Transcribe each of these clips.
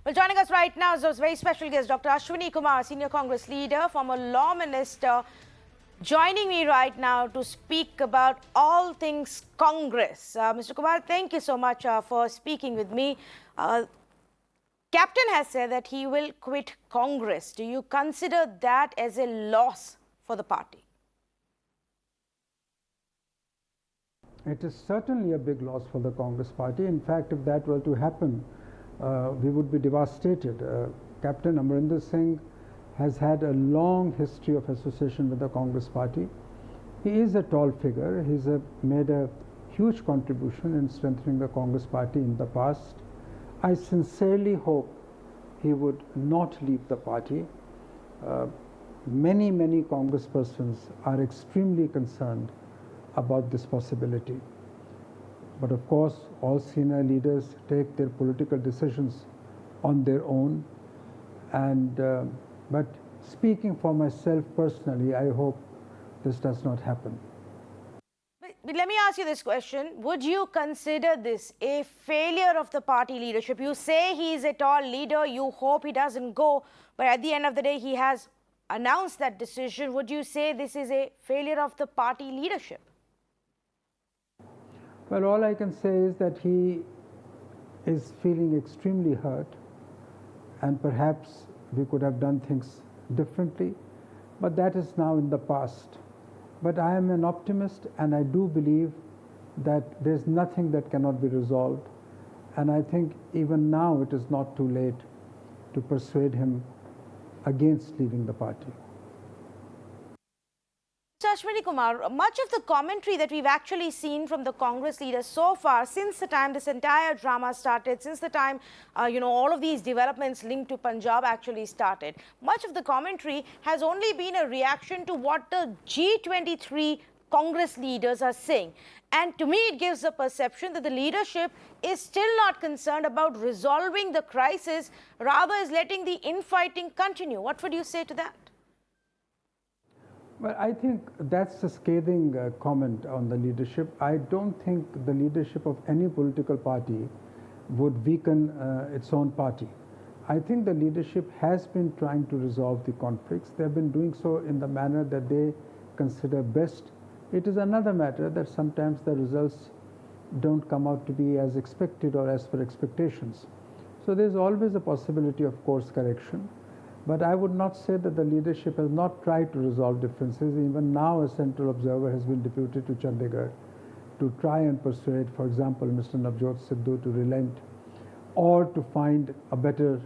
Well, joining us right now is a very special guest, Dr. Ashwani Kumar, Senior Congress Leader, former Law Minister, joining me right now to speak about all things Congress. Mr. Kumar, thank you so much for speaking with me. Captain has said that he will quit Congress. Do you consider that as a loss for the party? It is certainly a big loss for the Congress party. In fact, if that were to happen, we would be devastated. Captain Amarinder Singh has had a long history of association with the Congress party. He is a tall figure. He's made a huge contribution in strengthening the Congress party in the past. I sincerely hope he would not leave the party. Many congresspersons are extremely concerned about this possibility. But of course, all senior leaders take their political decisions on their own. But speaking for myself personally, I hope this does not happen. But let me ask you this question. Would you consider this a failure of the party leadership? You say he is a tall leader, you hope he doesn't go, but at the end of the day, he has announced that decision. Would you say this is a failure of the party leadership? Well, all I can say is that he is feeling extremely hurt, and perhaps we could have done things differently, but that is now in the past. But I am an optimist, and I do believe that there's nothing that cannot be resolved, and I think even now it is not too late to persuade him against leaving the party. Ashwani Kumar, much of the commentary that we've actually seen from the Congress leaders so far, since the time this entire drama started, since the time, all of these developments linked to Punjab actually started, much of the commentary has only been a reaction to what the G23 Congress leaders are saying. And to me, it gives the perception that the leadership is still not concerned about resolving the crisis, rather is letting the infighting continue. What would you say to that? Well, I think that's a scathing comment on the leadership. I don't think the leadership of any political party would weaken its own party. I think the leadership has been trying to resolve the conflicts. They have been doing so in the manner that they consider best. It is another matter that sometimes the results don't come out to be as expected or as per expectations. So there's always a possibility of course correction. But I would not say that the leadership has not tried to resolve differences. Even now, a central observer has been deputed to Chandigarh to try and persuade, for example, Mr. Navjot Sidhu to relent or to find a better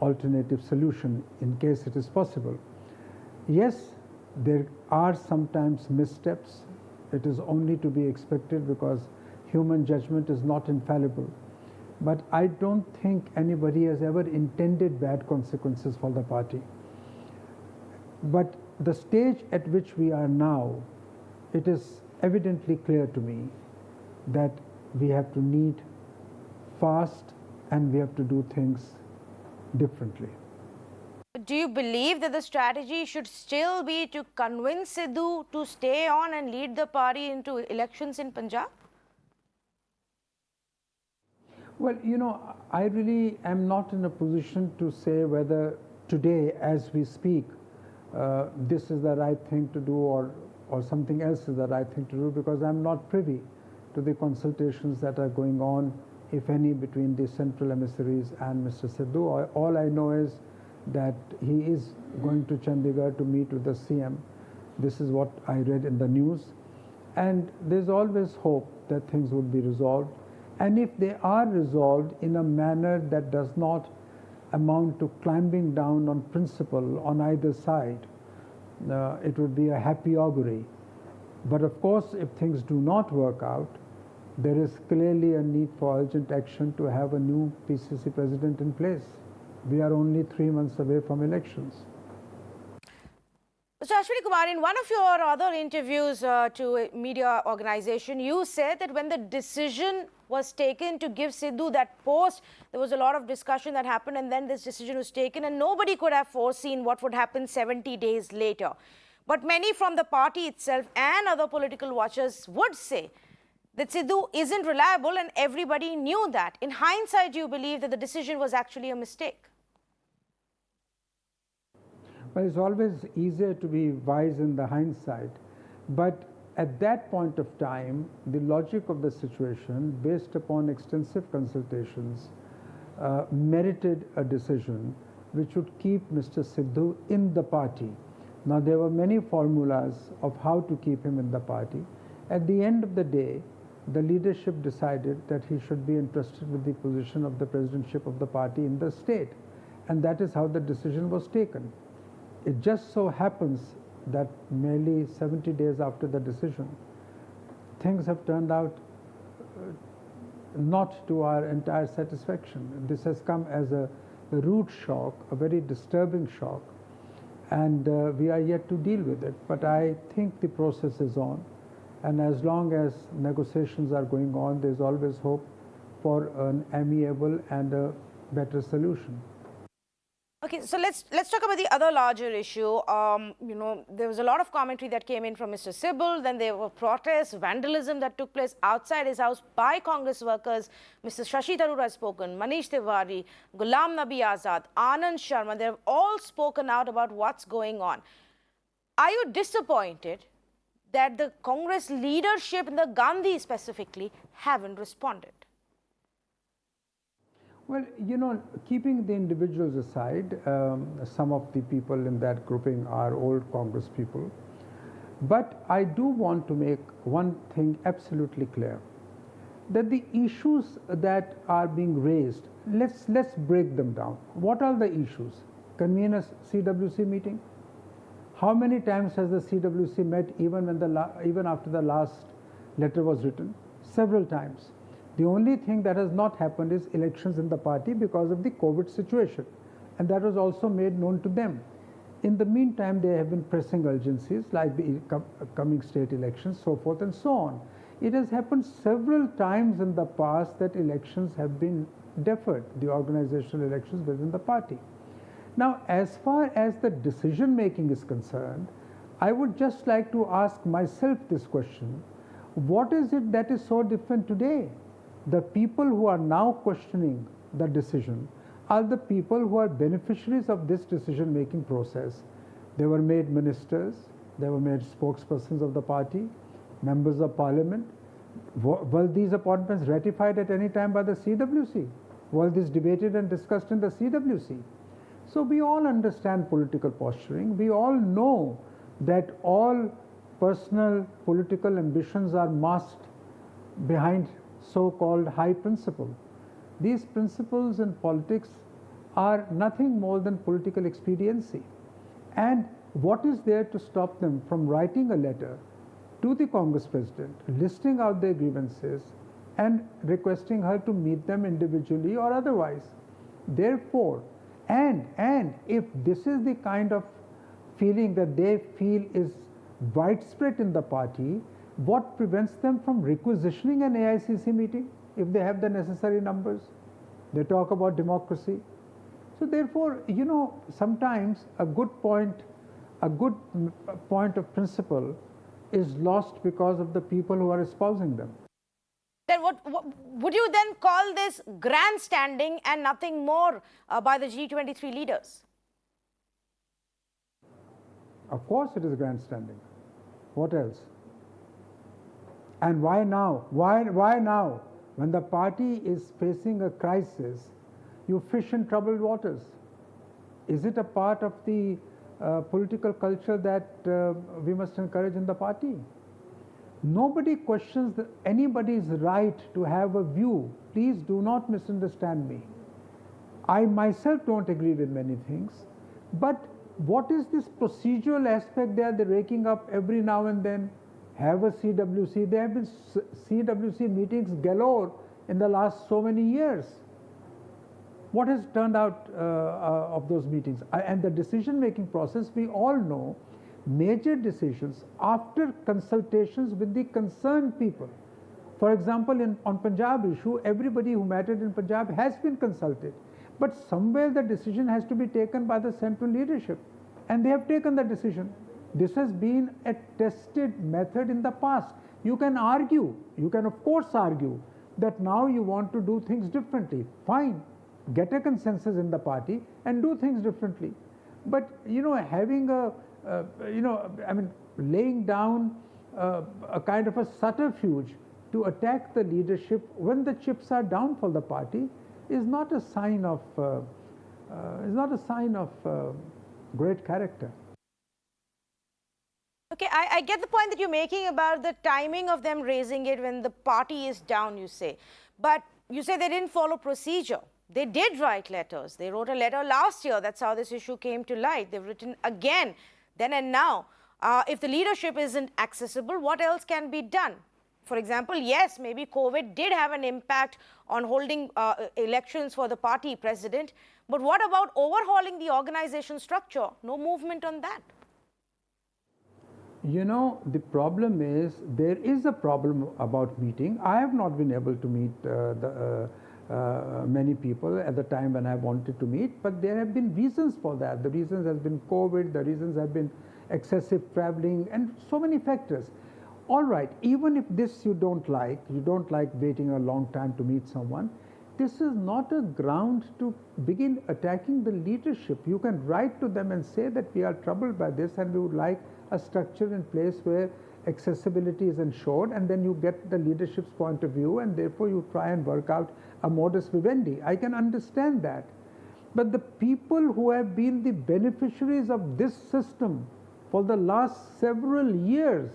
alternative solution in case it is possible. Yes, there are sometimes missteps. It is only to be expected because human judgment is not infallible. But I don't think anybody has ever intended bad consequences for the party. But the stage at which we are now, it is evidently clear to me that we have to need fast and we have to do things differently. Do you believe that the strategy should still be to convince Sidhu to stay on and lead the party into elections in Punjab? Well, I really am not in a position to say whether today, as we speak, this is the right thing to do or something else is the right thing to do, because I'm not privy to the consultations that are going on, if any, between the central emissaries and Mr. Sidhu. All I know is that he is going to Chandigarh to meet with the CM. This is what I read in the news. And there's always hope that things would be resolved. And if they are resolved in a manner that does not amount to climbing down on principle on either side, it would be a happy augury. But of course, if things do not work out, there is clearly a need for urgent action to have a new PCC president in place. We are only 3 months away from elections. Mr. Ashwani Kumar, in one of your other interviews to a media organization, you said that when the decision was taken to give Sidhu that post, there was a lot of discussion that happened, and then this decision was taken, and nobody could have foreseen what would happen 70 days later. But many from the party itself and other political watchers would say that Sidhu isn't reliable, and everybody knew that. In hindsight, do you believe that the decision was actually a mistake? Well, it's always easier to be wise in the hindsight, but at that point of time, the logic of the situation, based upon extensive consultations, merited a decision which would keep Mr. Sidhu in the party. Now, there were many formulas of how to keep him in the party. At the end of the day, the leadership decided that he should be entrusted with the position of the presidentship of the party in the state, and that is how the decision was taken. It just so happens that merely 70 days after the decision, things have turned out not to our entire satisfaction. This has come as a rude shock, a very disturbing shock, and we are yet to deal with it. But I think the process is on, and as long as negotiations are going on, there's always hope for an amiable and a better solution. Okay, so let's talk about the other larger issue. There was a lot of commentary that came in from Mr. Sibal. Then there were protests, vandalism that took place outside his house by Congress workers. Mr. Shashi Tharoor has spoken, Manish Tiwari, Ghulam Nabi Azad, Anand Sharma. They have all spoken out about what's going on. Are you disappointed that the Congress leadership and the Gandhi specifically haven't responded? Well, keeping the individuals aside, some of the people in that grouping are old Congress people. But I do want to make one thing absolutely clear, that the issues that are being raised, let's break them down. What are the issues? Convene a CWC meeting? How many times has the CWC met even after the last letter was written? Several times. The only thing that has not happened is elections in the party because of the COVID situation, and that was also made known to them. In the meantime, there have been pressing urgencies like the coming state elections, so forth and so on. It has happened several times in the past that elections have been deferred, the organizational elections within the party. Now, as far as the decision making is concerned, I would just like to ask myself this question: what is it that is so different today? The people who are now questioning the decision are the people who are beneficiaries of this decision-making process. They were made ministers, they were made spokespersons of the party, members of parliament. Were these appointments ratified at any time by the CWC? Were these debated and discussed in the CWC? So we all understand political posturing. We all know that all personal political ambitions are masked behind so-called high principle. These principles in politics are nothing more than political expediency. And what is there to stop them from writing a letter to the Congress president, listing out their grievances and requesting her to meet them individually or otherwise? Therefore, and if this is the kind of feeling that they feel is widespread in the party, what prevents them from requisitioning an AICC meeting if they have the necessary numbers? They talk about democracy. So therefore, sometimes a good point of principle is lost because of the people who are espousing them. Then what would you then call this grandstanding and nothing more by the G23 leaders? Of course it is grandstanding. What else? And why now? Why now? When the party is facing a crisis, you fish in troubled waters. Is it a part of the political culture that we must encourage in the party? Nobody questions anybody's right to have a view. Please do not misunderstand me. I myself don't agree with many things, but what is this procedural aspect they're raking up every now and then? Have a CWC. There have been CWC meetings galore in the last so many years. What has turned out of those meetings? And the decision-making process, we all know, major decisions after consultations with the concerned people. For example, on Punjab issue, everybody who mattered in Punjab has been consulted. But somewhere the decision has to be taken by the central leadership. And they have taken the decision. This has been a tested method in the past. You can argue, you can of course argue that now you want to do things differently. Fine, get a consensus in the party and do things differently. But having laying down a kind of a subterfuge to attack the leadership when the chips are down for the party is not a sign of great character. Okay, I get the point that you're making about the timing of them raising it when the party is down, you say. But you say they didn't follow procedure. They did write letters. They wrote a letter last year. That's how this issue came to light. They've written again, then and now. If the leadership isn't accessible, what else can be done? For example, yes, maybe COVID did have an impact on holding elections for the party president. But what about overhauling the organization structure? No movement on that. The problem is, there is a problem about meeting. I have not been able to meet many people at the time when I wanted to meet, but there have been reasons for that. The reasons have been COVID, the reasons have been excessive traveling, and so many factors. All right, even if this you don't like waiting a long time to meet someone, this is not a ground to begin attacking the leadership. You can write to them and say that we are troubled by this and we would like a structure in place where accessibility is ensured, and then you get the leadership's point of view, and therefore you try and work out a modus vivendi. I can understand that. But the people who have been the beneficiaries of this system for the last several years,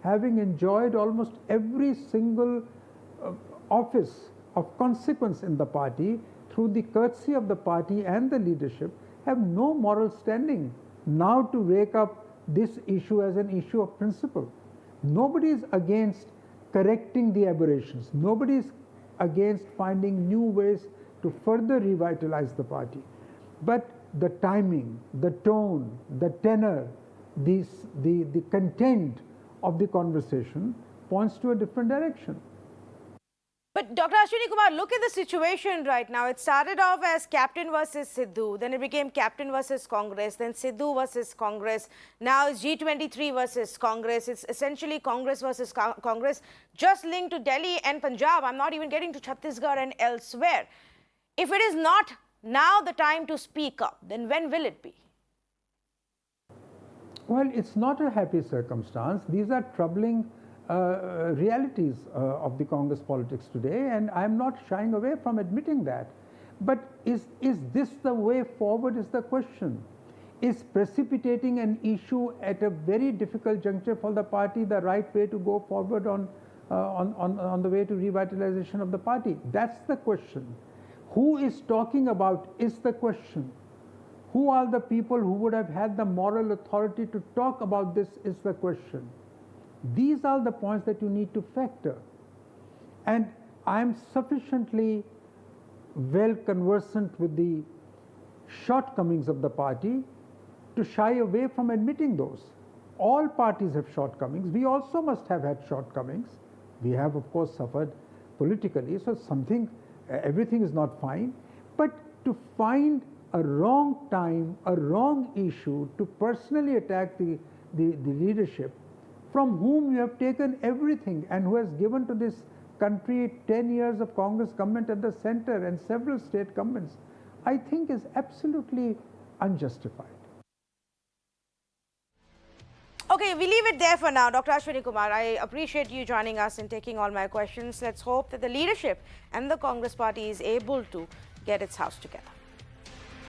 having enjoyed almost every single office of consequence in the party through the courtesy of the party and the leadership, have no moral standing now to wake up this issue as an issue of principle. Nobody is against correcting the aberrations. Nobody is against finding new ways to further revitalize the party. But the timing, the tone, the tenor, the content of the conversation points to a different direction. But Dr. Ashwani Kumar, look at the situation right now. It started off as Captain versus Sidhu, then it became Captain versus Congress, then Sidhu versus Congress. Now it's G23 versus Congress. It's essentially Congress versus Congress, just linked to Delhi and Punjab. I'm not even getting to Chhattisgarh and elsewhere. If it is not now the time to speak up, then when will it be? Well, it's not a happy circumstance. These are troubling realities of the Congress politics today, and I'm not shying away from admitting that. But is this the way forward is the question. Is precipitating an issue at a very difficult juncture for the party the right way to go forward on the way to revitalization of the party? That's the question. Who is talking about is the question. Who are the people who would have had the moral authority to talk about this is the question. These are the points that you need to factor. And I'm sufficiently well conversant with the shortcomings of the party to shy away from admitting those. All parties have shortcomings. We also must have had shortcomings. We have, of course, suffered politically, so everything is not fine. But to find a wrong time, a wrong issue to personally attack the leadership, from whom you have taken everything and who has given to this country 10 years of Congress government at the center and several state governments, I think is absolutely unjustified. Okay, we leave it there for now. Dr. Ashwani Kumar, I appreciate you joining us and taking all my questions. Let's hope that the leadership and the Congress party is able to get its house together.